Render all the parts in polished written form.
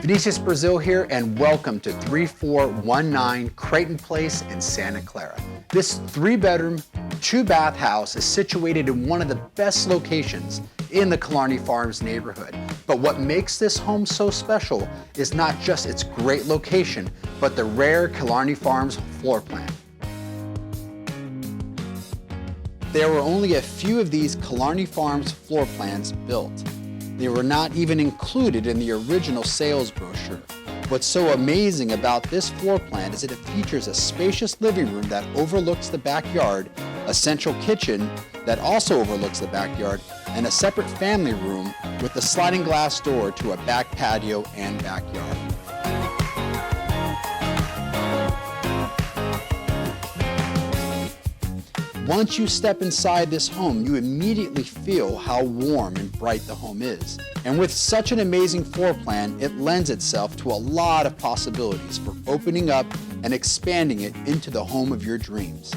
Vinicius Brazil here, and welcome to 3419 Creighton Place in Santa Clara. This 3-bedroom, 2-bath house is situated in one of the best locations in the Killarney Farms neighborhood. But what makes this home so special is not just its great location, but the rare Killarney Farms floor plan. There were only a few of these Killarney Farms floor plans built. They were not even included in the original sales brochure. What's so amazing about this floor plan is that it features a spacious living room that overlooks the backyard, a central kitchen that also overlooks the backyard, and a separate family room with a sliding glass door to a back patio and backyard. Once you step inside this home, you immediately feel how warm and bright the home is. And with such an amazing floor plan, it lends itself to a lot of possibilities for opening up and expanding it into the home of your dreams.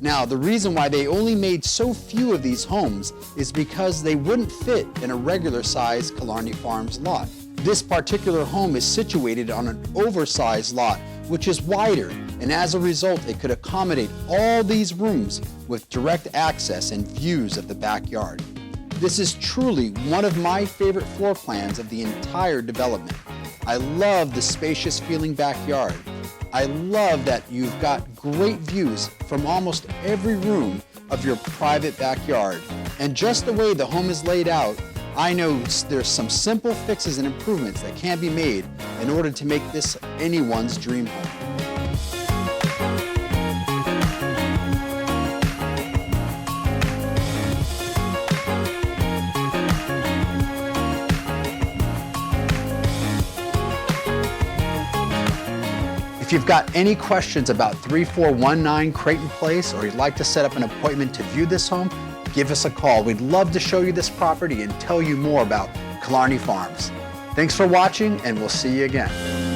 Now, the reason why they only made so few of these homes is because they wouldn't fit in a regular size Killarney Farms lot. This particular home is situated on an oversized lot, which is wider, and as a result, it could accommodate all these rooms with direct access and views of the backyard. This is truly one of my favorite floor plans of the entire development. I love the spacious feeling backyard. I love that you've got great views from almost every room of your private backyard. And just the way the home is laid out, I know there's some simple fixes and improvements that can be made in order to make this anyone's dream home. If you've got any questions about 3419 Creighton Place, or you'd like to set up an appointment to view this home, give us a call. We'd love to show you this property and tell you more about Killarney Farms. Thanks for watching, and we'll see you again.